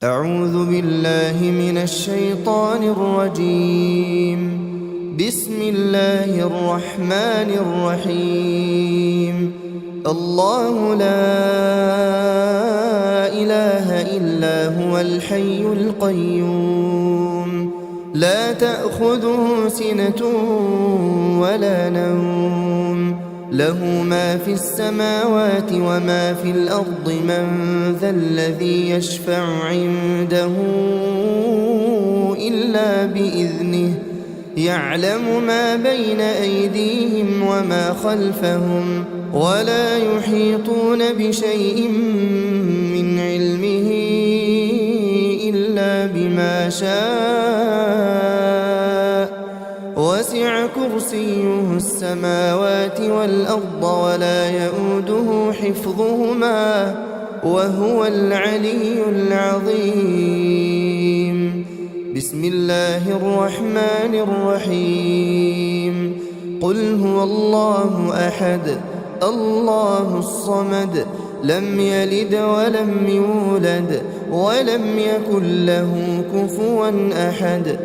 أعوذ بالله من الشيطان الرجيم. بسم الله الرحمن الرحيم. الله لا إله إلا هو الحي القيوم لا تأخذه سنة ولا نوم له ما في السماوات وما في الأرض من ذا الذي يشفع عنده إلا بإذنه يعلم ما بين أيديهم وما خلفهم ولا يحيطون بشيء من علمه إلا بما شاء وسع كرسيه السماوات والأرض ولا يؤوده حفظهما وهو العلي العظيم. بسم الله الرحمن الرحيم. قل هو الله أحد الله الصمد لم يلد ولم يولد ولم يكن له كفوا أحد.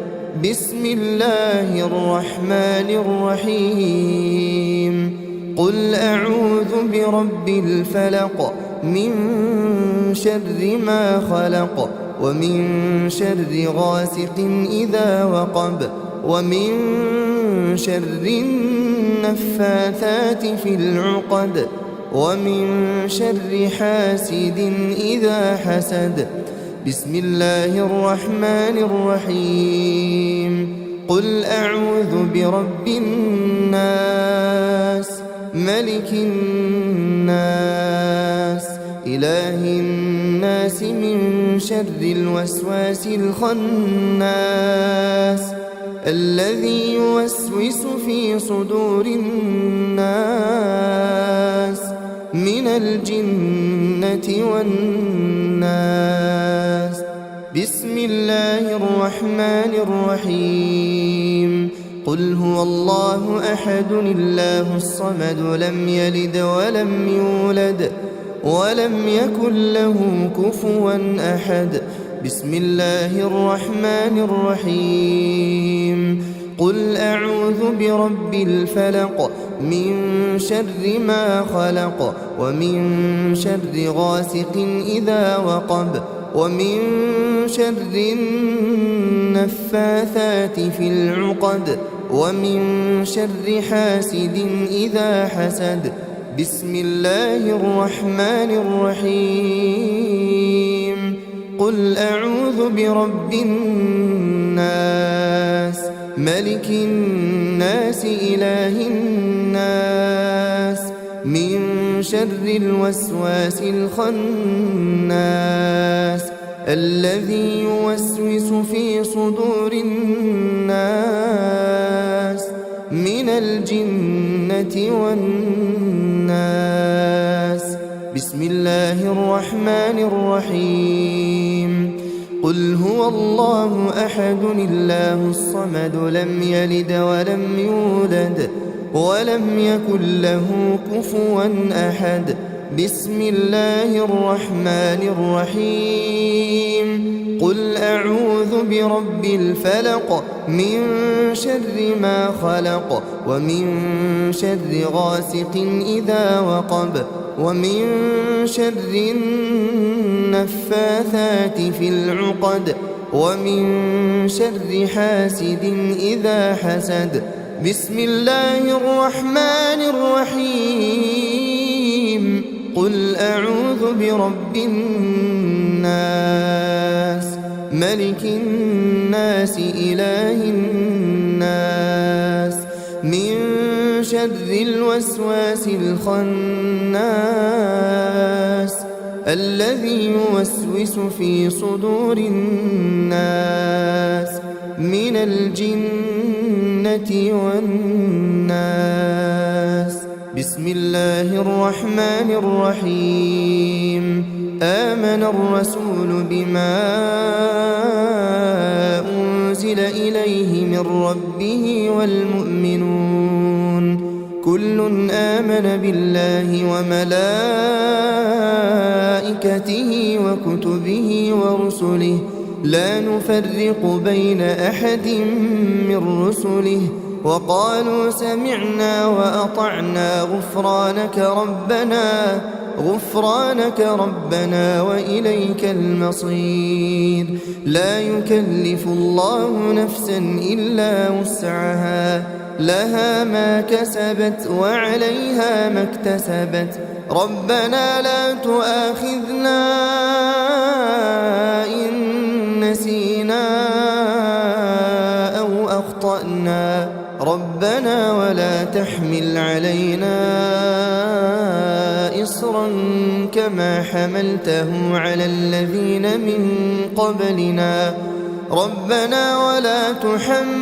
بسم الله الرحمن الرحيم. قل أعوذ برب الفلق من شر ما خلق ومن شر غاسق إذا وقب ومن شر النفاثات في العقد ومن شر حاسد إذا حسد. بسم الله الرحمن الرحيم. قل أعوذ برب الناس ملك الناس إله الناس من شر الوسواس الخناس الذي يوسوس في صدور الناس من الجنة والناس. بسم الله الرحمن الرحيم. قل هو الله أحد الله الصمد لم يلد ولم يولد ولم يكن له كفوا أحد. بسم الله الرحمن الرحيم. قل أعوذ برب الفلق من شر ما خلق ومن شر غاسق إذا وقب ومن شر النفاثات في العقد ومن شر حاسد إذا حسد. بسم الله الرحمن الرحيم. قل أعوذ برب الناس ملك الناس إله الناس من شر الوسواس الخناس الذي يوسوس في صدور الناس من الجنة والناس. بسم الله الرحمن الرحيم. قل هو الله أحد الله الصمد لم يلد ولم يولد ولم يكن له كفوا أحد. بسم الله الرحمن الرحيم. قل أعوذ برب الفلق من شر ما خلق ومن شر غاسق إذا وقب ومن شر النفاثات في العقد ومن شر حاسد إذا حسد. بسم الله الرحمن الرحيم. قل أعوذ برب الناس ملك الناس إله الناس من شر الوسواس الخناس الذي يوسوس في صدور الناس من الجنة والناس. بسم الله الرحمن الرحيم. آمن الرسول بما أنزل إليه من ربه والمؤمنون كل آمن بالله وملائكته وكتبه ورسله رسله لا نفرق بين أحد من رسله وقالوا سمعنا وأطعنا غفرانك ربنا وإليك المصير. لا يكلف الله نفسا إلا وسعها لها ما كسبت وعليها ما اكتسبت ربنا لا تؤاخذنا إن نسينا أو أخطأنا ربنا ولا تحمل علينا إصرا كما حملته على الذين من قبلنا ربنا ولا تحملنا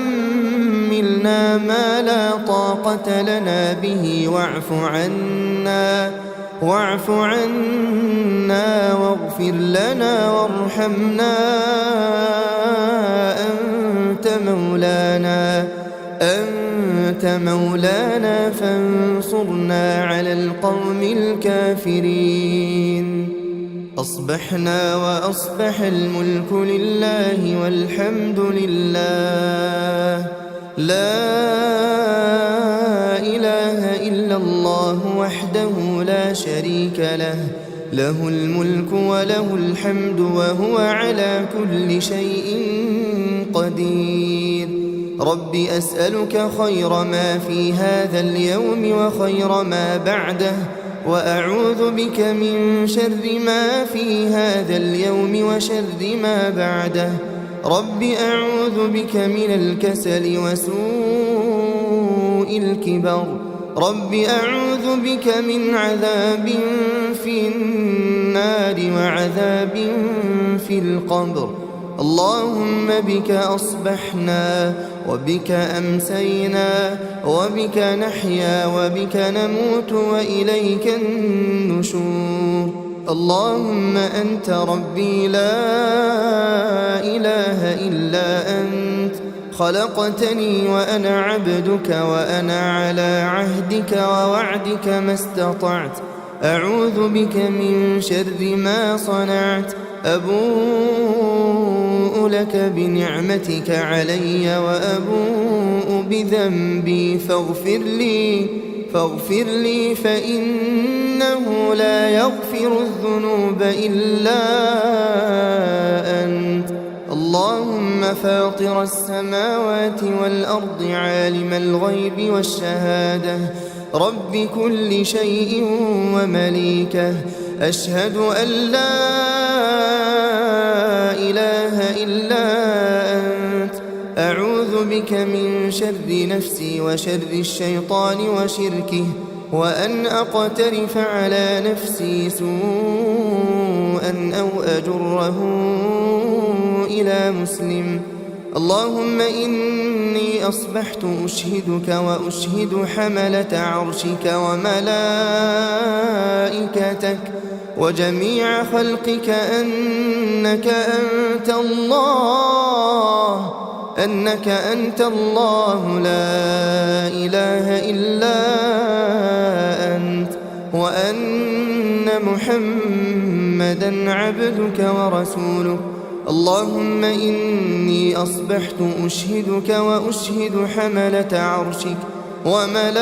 ما لا طاقة لنا به واعف عنا واغفر لنا وارحمنا أنت مولانا فانصرنا على القوم الكافرين. أصبحنا وأصبح الملك لله والحمد لله لا إله إلا الله وحده لا شريك له الملك وله الحمد وهو على كل شيء قدير. رب أسألك خير ما في هذا اليوم وخير ما بعده وأعوذ بك من شر ما في هذا اليوم وشر ما بعده. رب أعوذ بك من الكسل وسوء الكبر. رب أعوذ بك من عذاب في النار وعذاب في القبر. اللهم بك أصبحنا وبك أمسينا وبك نحيا وبك نموت وإليك النشور. اللهم أنت ربي لا إله إلا أنت خلقتني وأنا عبدك وأنا على عهدك ووعدك ما استطعت. أعوذ بك من شر ما صنعت. أبوء لك بنعمتك علي وأبوء بذنبي فاغفر لي فإنه لا يغفر الذنوب إلا أنت. اللهم فاطر السماوات والأرض عالم الغيب والشهادة رب كل شيء ومليكه أشهد أن لا إله إلا أنت. أعوذ بك من شر نفسي وشر الشيطان وشركه وأن أقترف على نفسي سوءا أو أجره إلى مسلم. اللهم إني أصبحت أشهدك وأشهد حملة عرشك وملائكتك وجميع خلقك أنك أنت الله لا إله إلا أنت وأن محمدا عبدك ورسولك. اللهم إني أصبحت أشهدك وأشهد حملة عرشك وملائكتك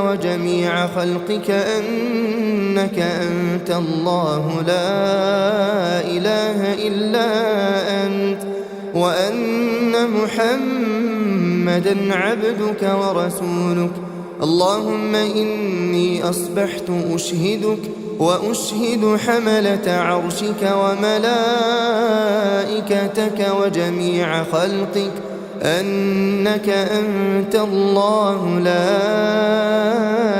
وجميع خلقك أنك أنت الله لا إله إلا أنت وأن محمدا عبدك ورسولك. اللهم إني أصبحت أشهدك وأشهد حملة عرشك وملائكتك وجميع خلقك أنك أنت الله لا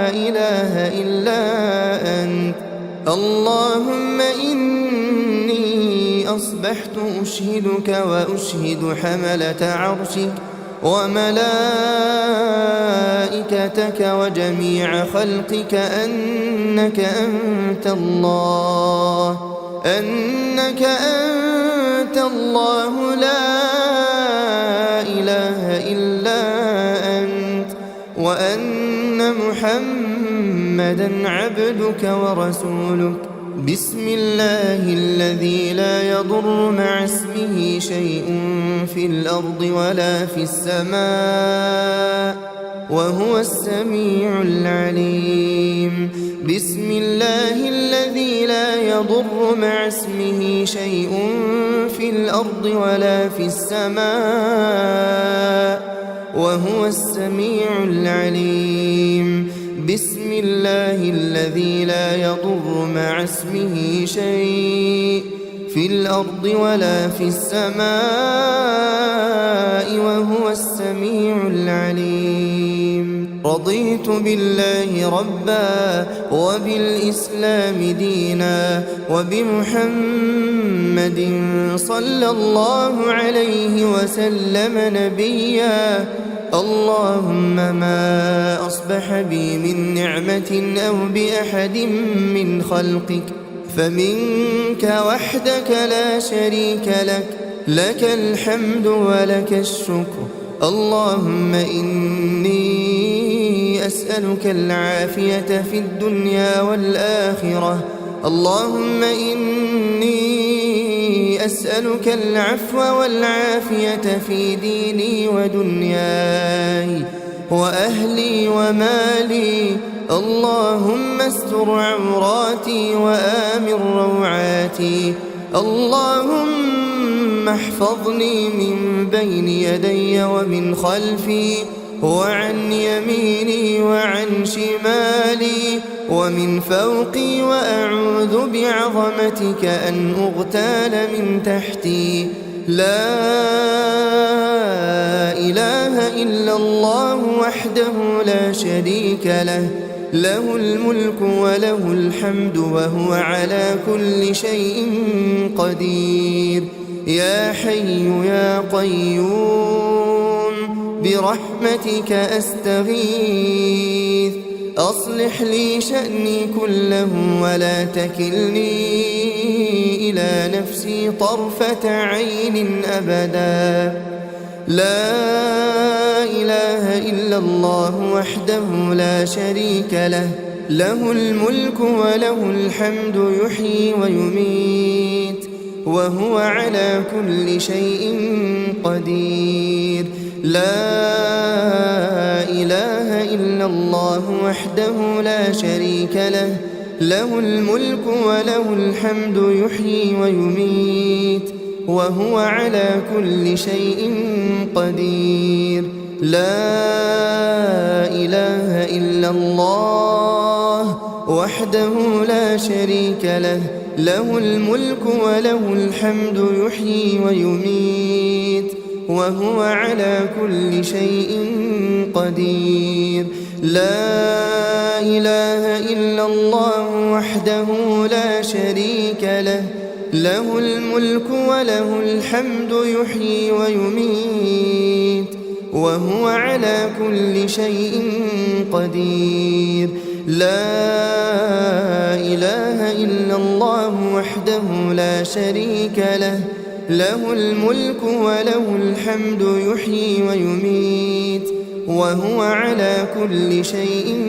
إله إلا أنت. اللهم إني أصبحت أشهدك وأشهد حملة عرشك وملائكتك وجميع خلقك أنك أنت الله لا إله إلا أنت وأن محمدا عبدك ورسولك. بسم الله الذي لا يضر مع اسمه شيء في الأرض ولا في السماء وهو السميع العليم. بسم الله الذي لا يضر مع اسمه شيء في الأرض ولا في السماء وهو السميع العليم. بسم الله الذي لا يضر مع اسمه شيء في الأرض ولا في السماء وهو السميع العليم. رضيت بالله ربا وبالإسلام دينا وبمحمد صلى الله عليه وسلم نبيا. اللهم ما أصبح بي من نعمة أو بأحد من خلقك فمنك وحدك لا شريك لك، لك الحمد ولك الشكر. اللهم إني أسألك العافية في الدنيا والآخرة. اللهم إني أسألك العفو والعافية في ديني ودنياي وأهلي ومالي. اللهم استر عوراتي وآمن روعاتي. اللهم احفظني من بين يدي ومن خلفي وعن يميني وعن شمالي ومن فوقي، وأعوذ بعظمتك أن أغتال من تحتي. لا إله إلا الله وحده لا شريك له، له الملك وله الحمد وهو على كل شيء قدير. يا حي يا قيوم برحمتك أستغيث، أصلح لي شأني كله ولا تكلني إلى نفسي طرفة عين أبدا. لا إله إلا الله وحده لا شريك له، له الملك وله الحمد يحيي ويميت وهو على كل شيء قدير. لا إله إلا الله وحده لا شريك له، له الملك وله الحمد يحيي ويميت وهو على كل شيء قدير. لا إله إلا الله وحده لا شريك له، له الملك وله الحمد يحيي ويميت وهو على كل شيء قدير. لا إله إلا الله وحده لا شريك له، له الملك وله الحمد يحيي ويميت وهو على كل شيء قدير. لا إله إلا الله وحده لا شريك له، له الملك وله الحمد يحيي ويميت وهو على كل شيء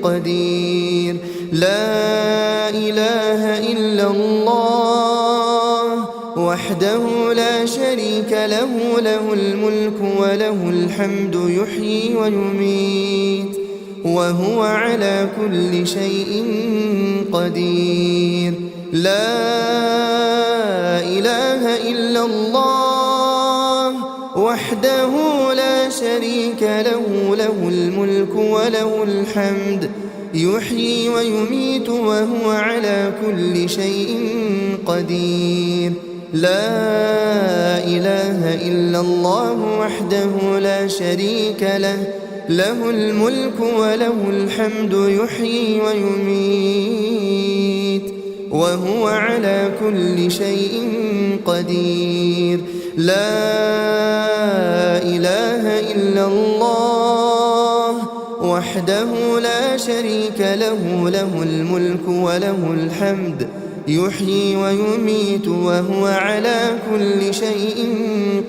قدير. لا إله إلا الله وحده لا شريك له، له الملك وله الحمد يحيي ويميت وهو على كل شيء قدير. لا إله إلا الله وحده لا شريك له، له الملك وله الحمد يحيي ويميت وهو على كل شيء قدير. لا إله إلا الله وحده لا شريك له، له الملك وله الحمد يحيي ويميت وهو على كل شيء قدير. لا إله إلا الله وحده لا شريك له، له الملك وله الحمد يحيي ويميت وهو على كل شيء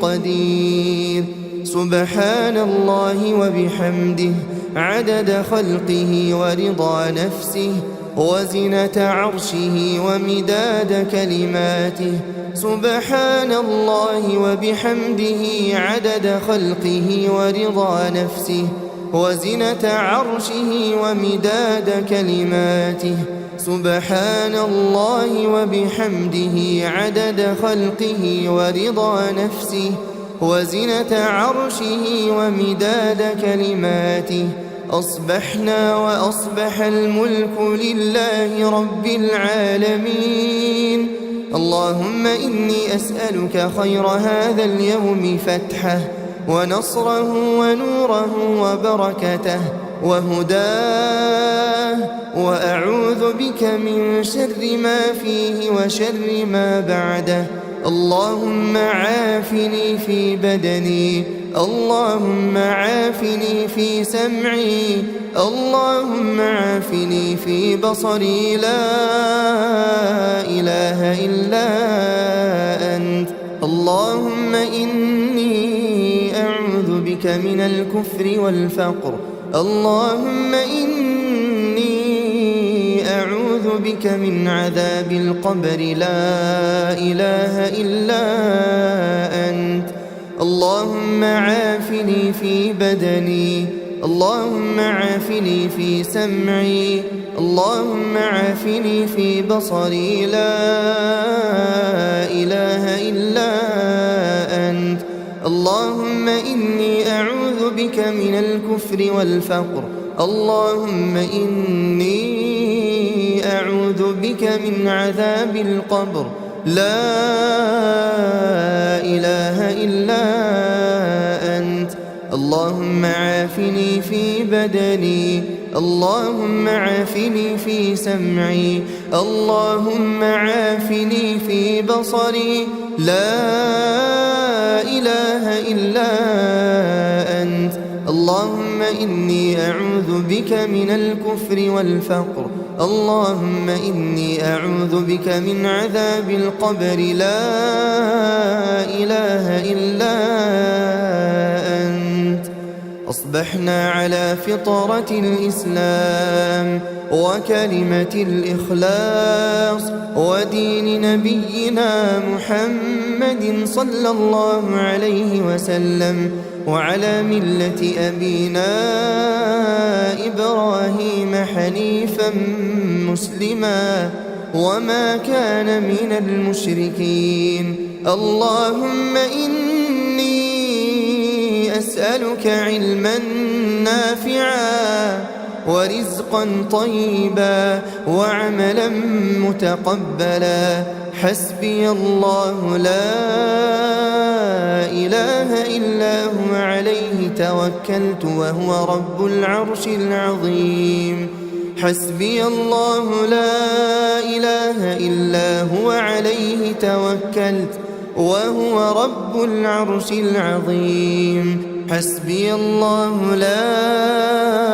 قدير. سبحان الله وبحمده عدد خلقه ورضا نفسه وزنة عرشه ومداد كلماته سبحان الله وبحمده عدد خلقه ورضا نفسه وزنة عرشه ومداد كلماته سبحان الله وبحمده عدد خلقه ورضا نفسه وزنة عرشه ومداد كلماته أصبحنا وأصبح الملك لله رب العالمين اللهم إني أسألك خير هذا اليوم فتحه ونصره ونوره وبركته وهداه وأعوذ بك من شر ما فيه وشر ما بعده اللهم عافني في بدني اللهم عافني في سمعي اللهم عافني في بصري لا إله إلا أنت اللهم إني أعوذ بك من الكفر والفقر اللهم إني أعوذ بك من عذاب القبر لا إله إلا أنت اللهم عافني في بدني اللهم عافني في سمعي اللهم عافني في بصري لا إله إلا أنت اللهم إني أعوذ بك من الكفر والفقر اللهم إني أعوذ بك من عذاب القبر لا إله إلا أنت اللهم عافني في بدني اللهم عافني في سمعي اللهم عافني في بصري لا إله إلا أنت اللهم إني أعوذ بك من الكفر والفقر اللهم إني أعوذ بك من عذاب القبر لا إله إلا أنت أصبحنا على فطرة الإسلام وكلمة الإخلاص ودين نبينا محمد صلى الله عليه وسلم وعلى ملة أبينا إبراهيم حنيفا مسلما وما كان من المشركين اللهم إني أسألك علما نافعا ورزقا طيبا وعملا متقبلا حسبي الله لا إله إلا هو عليه توكلت وهو رب العرش العظيم حسبي الله لا إله إلا هو عليه توكلت وهو رب العرش العظيم حسبي الله لا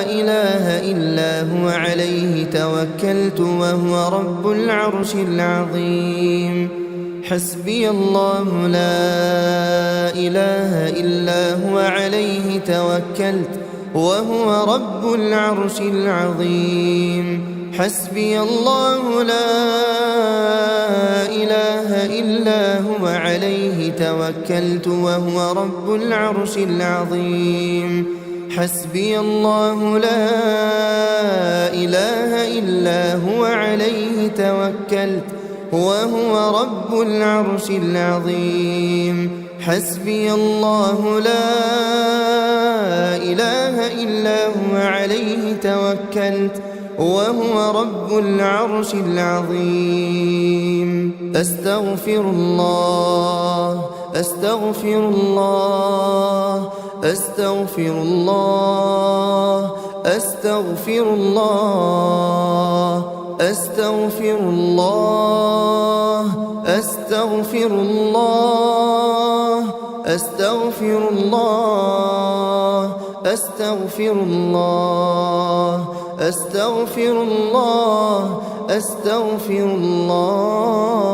إله إلا هو عليه توكلت وهو رب العرش العظيم حسبي الله لا إله إلا هو عليه توكلت وهو رب العرش العظيم حسبي الله لا إله إلا هو عليه توكلت وهو رب العرش العظيم حسبي الله لا إله إلا هو عليه توكلت وهو رب العرش العظيم حسبي الله لا إله إلا هو عليه توكلت وهو رب العرش العظيم أستغفر الله أستغفر الله أستغفر الله أستغفر الله أستغفر الله أستغفر الله أستغفر الله أستغفر الله أستغفر الله أستغفر الله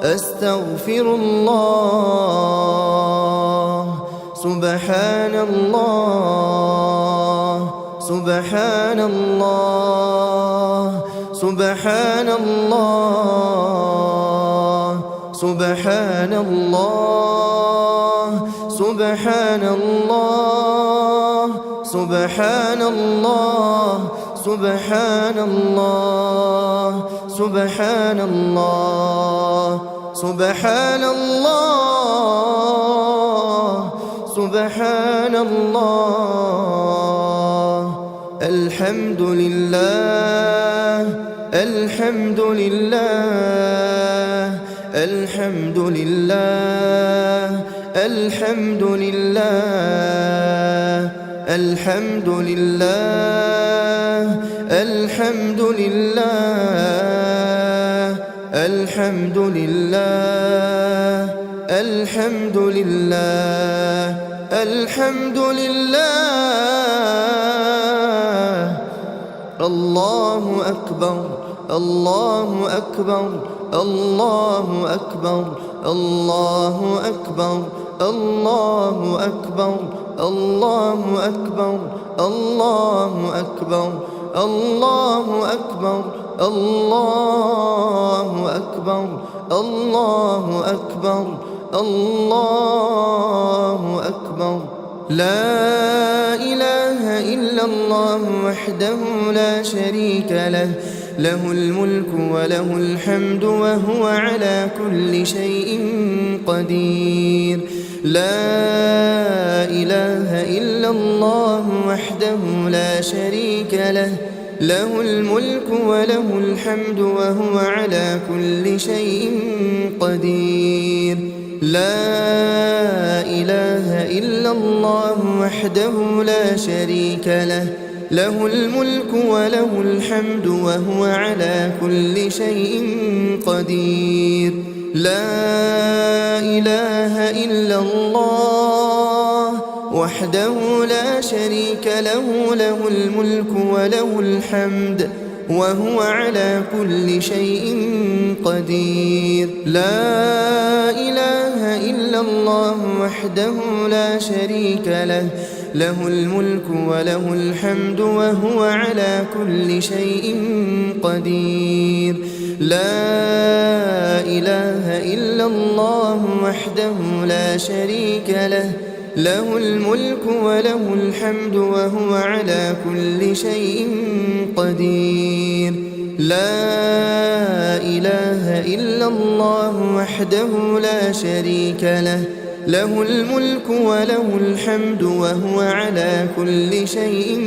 أستغفر الله سبحان الله سبحان الله سبحان الله سبحان الله سبحان الله سبحان الله سبحان الله سبحان الله سبحان الله سبحان الله الحمد لله الحمد لله الحمد لله الحمد لله الحمد لله الحمد لله الحمد لله الحمد لله الحمد لله الله أكبر الله أكبر الله أكبر الله أكبر الله أكبر الله أكبر الله أكبر الله أكبر الله أكبر الله أكبر الله أكبر لا إله إلا الله وحده لا شريك له له الملك وله الحمد وهو على كل شيء قدير لا إله إلا الله وحده لا شريك له له الملك وله الحمد وهو على كل شيء قدير لا إله إلا الله وحده لا شريك له له الملك وله الحمد وهو على كل شيء قدير لا إله إلا الله وحده لا شريك له له الملك وله الحمد وهو على كل شيء قدير لا إله إلا الله وحده لا شريك له له الملك وله الحمد وهو على كل شيء قدير لا إله إلا الله وحده لا شريك له له الملك وله الحمد وهو على كل شيء قدير لا إله إلا الله وحده لا شريك له له الملك وله الحمد وهو على كل شيء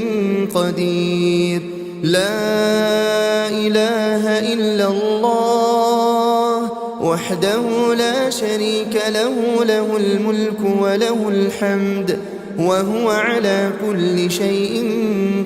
قدير لا إله إلا الله وحده لا شريك له له الملك وله الحمد وهو على كل شيء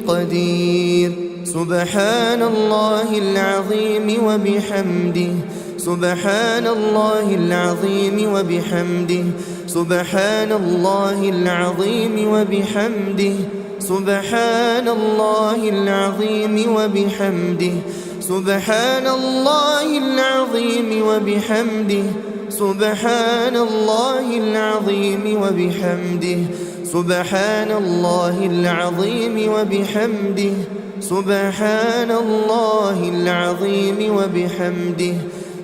قدير سبحان الله العظيم وبحمده سبحان الله العظيم وبحمده سبحان الله العظيم وبحمده سبحان الله العظيم وبحمده سبحان الله العظيم وبحمده سبحان الله العظيم وبحمده سبحان الله العظيم وبحمده سبحان الله العظيم وبحمده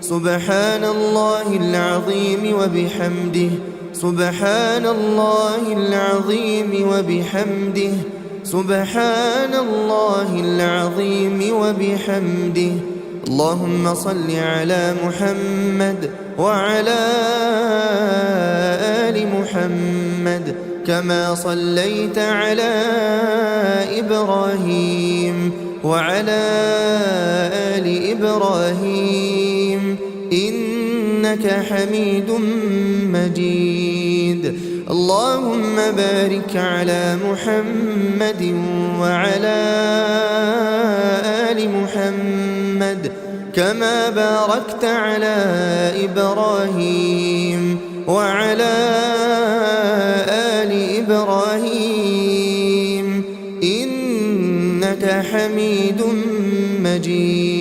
سبحان الله العظيم وبحمده سبحان الله العظيم وبحمده سبحان الله العظيم وبحمده اللهم صل على محمد وعلى آل محمد كما صليت على إبراهيم وعلى آل إبراهيم إنك حميد مجيد اللهم بارك على محمد وعلى آل محمد كما باركت على إبراهيم وعلى آل إبراهيم إنك حميد مجيد